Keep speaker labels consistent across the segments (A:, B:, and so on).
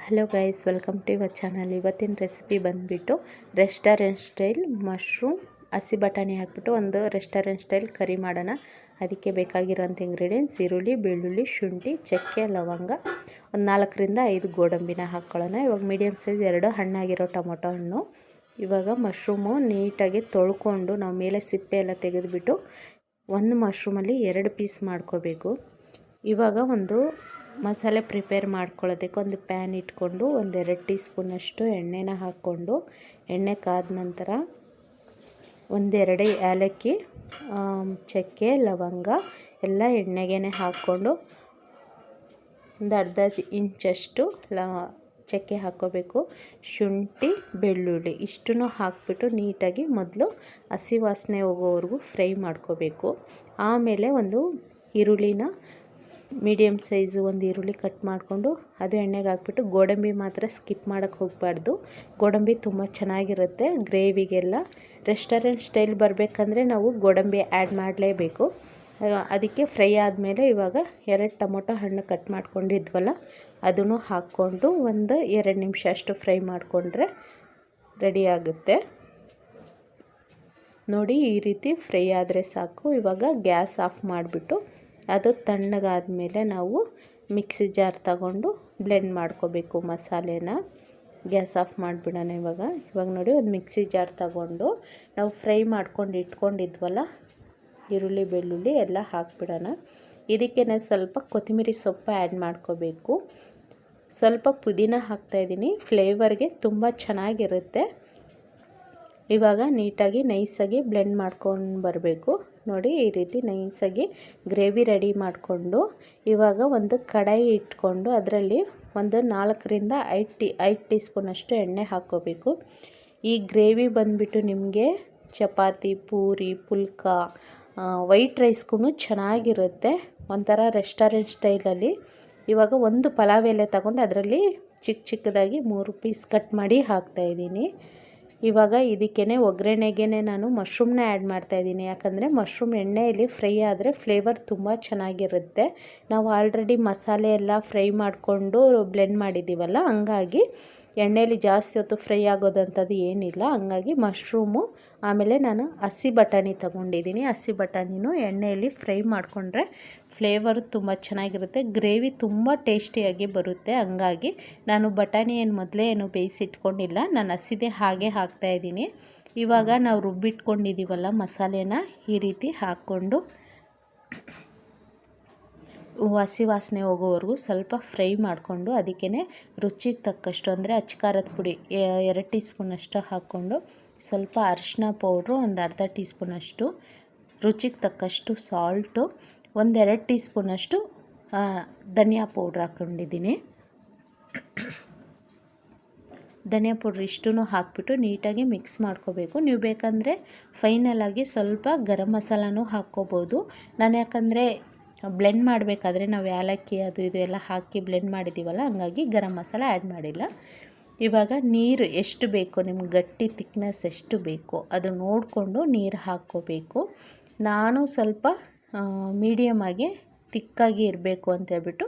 A: Hello guys, welcome to your channel. ಇವತ್ತಿನ recipe ಬಂದುಬಿಟ್ಟು restaurant style mushroom ಹಸಿ ಬಟಾಣಿ ಹಾಕ್ಬಿಟ್ಟು ಒಂದು ರೆಸ್ಟೋರೆಂಟ್ ಸ್ಟೈಲ್ ಕರಿ ಮಾಡೋಣ. ಅದಕ್ಕೆ ಬೇಕಾಗಿರೋಂಥ ಇಂಗ್ರೀಡಿಯೆಂಟ್ಸ್ ಈರುಳ್ಳಿ, ಬೆಳ್ಳುಳ್ಳಿ, ಶುಂಠಿ, ಚಕ್ಕೆ, ಲವಂಗ, ಒಂದು 4ರಿಂದ 5 ಗೋಡಂಬಿನ ಹಾಕ್ಕೊಳ್ಳೋಣ. ಇವಾಗ ಮೀಡಿಯಮ್ ಸೈಜ್ 2 ಹಣ್ಣಾಗಿರೋ ಟೊಮೊಟೊ ಹಣ್ಣು. ಇವಾಗ ಮಶ್ರೂಮು ನೀಟಾಗಿ ತೊಳ್ಕೊಂಡು ನಾವು ಮೇಲೆ ಸಿಪ್ಪೆ ಎಲ್ಲ ತೆಗೆದುಬಿಟ್ಟು ಒಂದು ಮಶ್ರೂಮಲ್ಲಿ 2 ಪೀಸ್ ಮಾಡ್ಕೋಬೇಕು. ಇವಾಗ ಒಂದು ಮಸಾಲೆ ಪ್ರಿಪೇರ್ ಮಾಡ್ಕೊಳ್ಳೋದಕ್ಕೆ ಒಂದು ಪ್ಯಾನ್ ಇಟ್ಕೊಂಡು 1-2 ಟೀ ಸ್ಪೂನಷ್ಟು ಎಣ್ಣೆನ ಹಾಕ್ಕೊಂಡು, ಎಣ್ಣೆ ಕಾದ ನಂತರ 1-2 ಏಲಕ್ಕಿ, ಚಕ್ಕೆ, ಲವಂಗ ಎಲ್ಲ ಎಣ್ಣೆಗೆ ಹಾಕ್ಕೊಂಡು ಒಂದು ಅರ್ಧ ಇಂಚಷ್ಟು ಚಕ್ಕೆ ಹಾಕ್ಕೋಬೇಕು. ಶುಂಠಿ, ಬೆಳ್ಳುಳ್ಳಿ ಇಷ್ಟನ್ನು ಹಾಕ್ಬಿಟ್ಟು ನೀಟಾಗಿ ಮೊದಲು ಹಸಿ ವಾಸನೆ ಹೋಗೋವರೆಗೂ ಫ್ರೈ ಮಾಡ್ಕೋಬೇಕು. ಆಮೇಲೆ ಒಂದು ಈರುಳ್ಳಿನ ಮೀಡಿಯಮ್ ಸೈಜು ಒಂದು ಈರುಳ್ಳಿ ಕಟ್ ಮಾಡಿಕೊಂಡು ಅದು ಎಣ್ಣೆಗೆ ಹಾಕ್ಬಿಟ್ಟು, ಗೋಡಂಬಿ ಮಾತ್ರ ಸ್ಕಿಪ್ ಮಾಡೋಕ್ಕೆ ಹೋಗಬಾರ್ದು. ಗೋಡಂಬಿ ತುಂಬ ಚೆನ್ನಾಗಿರುತ್ತೆ ಗ್ರೇವಿಗೆಲ್ಲ. ರೆಸ್ಟೋರೆಂಟ್ ಸ್ಟೈಲ್ ಬರಬೇಕಂದ್ರೆ ನಾವು ಗೋಡಂಬಿ ಆ್ಯಡ್ ಮಾಡಲೇಬೇಕು. ಅದಕ್ಕೆ ಫ್ರೈ ಆದಮೇಲೆ ಇವಾಗ 2 ಟೊಮೊಟೊ ಹಣ್ಣು ಕಟ್ ಮಾಡ್ಕೊಂಡಿದ್ವಲ್ಲ ಅದನ್ನು ಹಾಕ್ಕೊಂಡು ಒಂದು 2 ನಿಮಿಷ ಅಷ್ಟು ಫ್ರೈ ಮಾಡಿಕೊಂಡ್ರೆ ರೆಡಿ ಆಗುತ್ತೆ. ನೋಡಿ, ಈ ರೀತಿ ಫ್ರೈ ಆದರೆ ಸಾಕು. ಇವಾಗ ಗ್ಯಾಸ್ ಆಫ್ ಮಾಡಿಬಿಟ್ಟು ಅದು ತಣ್ಣಗಾದಮೇಲೆ ನಾವು ಮಿಕ್ಸಿ ಜಾರ್ ತಗೊಂಡು ಬ್ಲೆಂಡ್ ಮಾಡ್ಕೋಬೇಕು ಮಸಾಲೆನ. ಗ್ಯಾಸ್ ಆಫ್ ಮಾಡಿಬಿಡೋಣ. ಇವಾಗ ನೋಡಿ, ಒಂದು ಮಿಕ್ಸಿ ಜಾರ್ ತಗೊಂಡು ನಾವು ಫ್ರೈ ಮಾಡ್ಕೊಂಡು ಇಟ್ಕೊಂಡಿದ್ವಲ್ಲ ಈರುಳ್ಳಿ, ಬೆಳ್ಳುಳ್ಳಿ ಎಲ್ಲ ಹಾಕ್ಬಿಡೋಣ. ಇದಕ್ಕೇ ಸ್ವಲ್ಪ ಕೊತ್ತಂಬರಿ ಸೊಪ್ಪು ಆ್ಯಡ್ ಮಾಡ್ಕೋಬೇಕು. ಸ್ವಲ್ಪ ಪುದೀನ ಹಾಕ್ತಾಯಿದ್ದೀನಿ, ಫ್ಲೇವರ್ಗೆ ತುಂಬ ಚೆನ್ನಾಗಿರುತ್ತೆ. ಇವಾಗ ನೀಟಾಗಿ ನೈಸಾಗಿ ಬ್ಲೆಂಡ್ ಮಾಡ್ಕೊಂಡು ಬರಬೇಕು. ನೋಡಿ, ಈ ರೀತಿ ನೈಸಾಗಿ ಗ್ರೇವಿ ರೆಡಿ ಮಾಡಿಕೊಂಡು ಇವಾಗ ಒಂದು ಕಡಾಯಿ ಇಟ್ಕೊಂಡು ಅದರಲ್ಲಿ ಒಂದು 4ರಿಂದ 5 ಟೀ ಸ್ಪೂನಷ್ಟು ಎಣ್ಣೆ ಹಾಕ್ಕೋಬೇಕು. ಈ ಗ್ರೇವಿ ಬಂದುಬಿಟ್ಟು ನಿಮಗೆ ಚಪಾತಿ, ಪೂರಿ, ಪುಲ್ಕ, ವೈಟ್ ರೈಸ್ಗೂ ಚೆನ್ನಾಗಿರುತ್ತೆ, ಒಂಥರ ರೆಸ್ಟೋರೆಂಟ್ ಸ್ಟೈಲಲ್ಲಿ. ಇವಾಗ ಒಂದು ಪಲಾವ್ ಎಲೆ ತಗೊಂಡು ಅದರಲ್ಲಿ ಚಿಕ್ಕ ಚಿಕ್ಕದಾಗಿ 3 ಪೀಸ್ ಕಟ್ ಮಾಡಿ ಹಾಕ್ತಾಯಿದ್ದೀನಿ. ಇವಾಗ ಇದಕ್ಕೇ ಒಗ್ಗರಣೆಗೆ ನಾನು ಮಶ್ರೂಮ್ನ ಆ್ಯಡ್ ಮಾಡ್ತಾಯಿದ್ದೀನಿ. ಯಾಕಂದರೆ ಮಶ್ರೂಮ್ ಎಣ್ಣೆಯಲ್ಲಿ ಫ್ರೈ ಆದರೆ ಫ್ಲೇವರ್ ತುಂಬ ಚೆನ್ನಾಗಿರುತ್ತೆ. ನಾವು ಆಲ್ರೆಡಿ ಮಸಾಲೆ ಎಲ್ಲ ಫ್ರೈ ಮಾಡಿಕೊಂಡು ಬ್ಲೆಂಡ್ ಮಾಡಿದ್ದೀವಲ್ಲ, ಹಂಗಾಗಿ ಎಣ್ಣೆಯಲ್ಲಿ ಜಾಸ್ತಿ ಹೊತ್ತು ಫ್ರೈ ಆಗೋದಂಥದ್ದು ಏನಿಲ್ಲ. ಹಂಗಾಗಿ ಮಶ್ರೂಮು, ಆಮೇಲೆ ನಾನು ಹಸಿ ಬಟಾಣಿ ತೊಗೊಂಡಿದ್ದೀನಿ. ಹಸಿ ಬಟಾಣಿನೂ ಎಣ್ಣೆಯಲ್ಲಿ ಫ್ರೈ ಮಾಡಿಕೊಂಡ್ರೆ ಫ್ಲೇವರು ತುಂಬ ಚೆನ್ನಾಗಿರುತ್ತೆ, ಗ್ರೇವಿ ತುಂಬ ಟೇಸ್ಟಿಯಾಗಿ ಬರುತ್ತೆ. ಹಂಗಾಗಿ ನಾನು ಬಟಾಣಿ ಮೊದಲೇ ಬೇಯಿಸಿಟ್ಕೊಂಡಿಲ್ಲ, ನಾನು ಹಸಿದೆ ಹಾಗೆ ಹಾಕ್ತಾಯಿದ್ದೀನಿ. ಇವಾಗ ನಾವು ರುಬ್ಬಿಟ್ಕೊಂಡಿದ್ದೀವಲ್ಲ ಮಸಾಲೆನ ಈ ರೀತಿ ಹಾಕ್ಕೊಂಡು ಹಸಿ ವಾಸನೆ ಹೋಗೋವರೆಗೂ ಸ್ವಲ್ಪ ಫ್ರೈ ಮಾಡಿಕೊಂಡು ಅದಕ್ಕೇ ರುಚಿಗೆ ತಕ್ಕಷ್ಟು ಅಂದರೆ ಅಚ್ಕಾರದ ಪುಡಿ 2 ಟೀ ಸ್ಪೂನಷ್ಟು ಹಾಕ್ಕೊಂಡು, ಸ್ವಲ್ಪ ಅರಿಶಿನ ಪೌಡ್ರು ಒಂದು ಅರ್ಧ ಟೀ ಸ್ಪೂನಷ್ಟು, ರುಚಿಗೆ ತಕ್ಕಷ್ಟು ಸಾಲ್ಟು, 1-2 ಟೀ ಸ್ಪೂನಷ್ಟು ಧನಿಯಾ ಪೌಡ್ರ್ ಹಾಕ್ಕೊಂಡಿದ್ದೀನಿ. ಧನಿಯಾ ಪೌಡ್ರ್ ಇಷ್ಟೂ ಹಾಕ್ಬಿಟ್ಟು ನೀಟಾಗಿ ಮಿಕ್ಸ್ ಮಾಡ್ಕೋಬೇಕು. ನೀವು ಬೇಕಂದರೆ ಫೈನಲಾಗಿ ಸ್ವಲ್ಪ ಗರಂ ಮಸಾಲನೂ ಹಾಕ್ಕೋಬೋದು. ನಾನು ಯಾಕಂದರೆ ಬ್ಲೆಂಡ್ ಮಾಡಬೇಕಾದ್ರೆ ನಾವು ಏಲಕ್ಕಿ ಅದು ಇದು ಎಲ್ಲ ಹಾಕಿ ಬ್ಲೆಂಡ್ ಮಾಡಿದ್ದೀವಲ್ಲ, ಹಂಗಾಗಿ ಗರಂ ಮಸಾಲ ಆ್ಯಡ್ ಮಾಡಿಲ್ಲ. ಇವಾಗ ನೀರು ಎಷ್ಟು ಬೇಕು ನಿಮ್ಗೆ, ಗಟ್ಟಿ ತಿಕ್ನೆಸ್ ಎಷ್ಟು ಬೇಕು ಅದು ನೋಡಿಕೊಂಡು ನೀರು ಹಾಕ್ಕೋಬೇಕು. ನಾನು ಸ್ವಲ್ಪ ಮೀಡಿಯಮಾಗಿ ತಿಕ್ಕಾಗಿ ಇರಬೇಕು ಅಂತ ಹೇಳ್ಬಿಟ್ಟು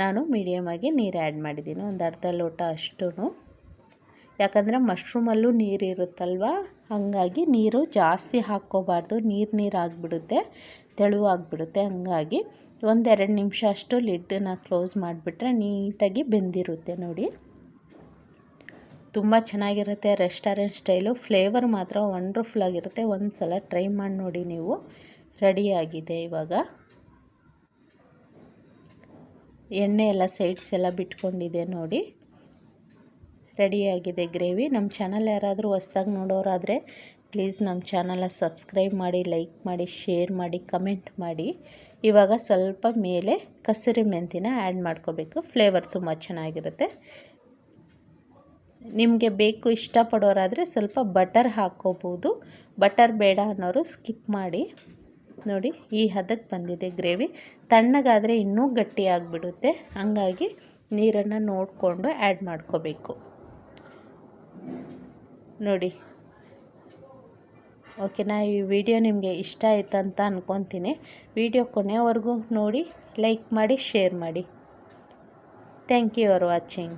A: ನಾನು ಮೀಡಿಯಮಾಗಿ ನೀರು ಆ್ಯಡ್ ಮಾಡಿದ್ದೀನಿ, ಒಂದು ಅರ್ಧ ಲೋಟ ಅಷ್ಟು. ಯಾಕಂದರೆ ಮಶ್ರೂಮಲ್ಲೂ ನೀರು ಇರುತ್ತಲ್ವ, ಹಾಗಾಗಿ ನೀರು ಜಾಸ್ತಿ ಹಾಕ್ಕೋಬಾರ್ದು, ನೀರು ಆಗಿಬಿಡುತ್ತೆ, ತೆಳುವಾಗಿಬಿಡುತ್ತೆ. ಹಂಗಾಗಿ 1-2 ನಿಮಿಷ ಅಷ್ಟು ಲಿಡ್ಡನ್ನ ಕ್ಲೋಸ್ ಮಾಡಿಬಿಟ್ರೆ ನೀಟಾಗಿ ಬೆಂದಿರುತ್ತೆ. ನೋಡಿ, ತುಂಬ ಚೆನ್ನಾಗಿರುತ್ತೆ ರೆಸ್ಟೋರೆಂಟ್ ಸ್ಟೈಲು. ಫ್ಲೇವರ್ ಮಾತ್ರ ವಂಡರ್ಫುಲ್ ಆಗಿರುತ್ತೆ. ಒಂದು ಸಲ ಟ್ರೈ ಮಾಡಿ ನೋಡಿ ನೀವು. ರೆಡಿಯಾಗಿದೆ. ಇವಾಗ ಎಣ್ಣೆ ಎಲ್ಲ ಸೈಡ್ಸ್ ಎಲ್ಲ ಬಿಟ್ಕೊಂಡಿದೆ ನೋಡಿ, ರೆಡಿಯಾಗಿದೆ ಗ್ರೇವಿ. ನಮ್ಮ ಚಾನಲ್ ಯಾರಾದರೂ ಹೊಸ್ದಾಗಿ ನೋಡೋರಾದರೆ ಪ್ಲೀಸ್ ನಮ್ಮ ಚಾನಲ್ನ ಸಬ್ಸ್ಕ್ರೈಬ್ ಮಾಡಿ, ಲೈಕ್ ಮಾಡಿ, ಶೇರ್ ಮಾಡಿ, ಕಮೆಂಟ್ ಮಾಡಿ. ಇವಾಗ ಸ್ವಲ್ಪ ಮೇಲೆ ಕಸೂರಿ ಮೆಂತಿನ ಆ್ಯಡ್ ಮಾಡ್ಕೋಬೇಕು, ಫ್ಲೇವರ್ ತುಂಬ ಚೆನ್ನಾಗಿರುತ್ತೆ. ನಿಮಗೆ ಬೇಕು ಇಷ್ಟಪಡೋರಾದರೆ ಸ್ವಲ್ಪ ಬಟರ್ ಹಾಕ್ಕೋಬೋದು, ಬಟರ್ ಬೇಡ ಅನ್ನೋರು ಸ್ಕಿಪ್ ಮಾಡಿ. ನೋಡಿ, ಈ ಹದಕ್ಕೆ ಬಂದಿದೆ ಗ್ರೇವಿ. ತಣ್ಣಗಾದರೆ ಇನ್ನೂ ಗಟ್ಟಿಯಾಗಿಬಿಡುತ್ತೆ, ಹಂಗಾಗಿ ನೀರನ್ನು ನೋಡಿಕೊಂಡು ಆ್ಯಡ್ ಮಾಡ್ಕೋಬೇಕು. ನೋಡಿ, ಓಕೆನಾ? ಈ ವಿಡಿಯೋ ನಿಮಗೆ ಇಷ್ಟ ಆಯ್ತು ಅಂತ ಅಂದ್ಕೊತೀನಿ. ವಿಡಿಯೋ ಕೊನೆವರೆಗೂ ನೋಡಿ, ಲೈಕ್ ಮಾಡಿ, ಶೇರ್ ಮಾಡಿ. Thank you for watching.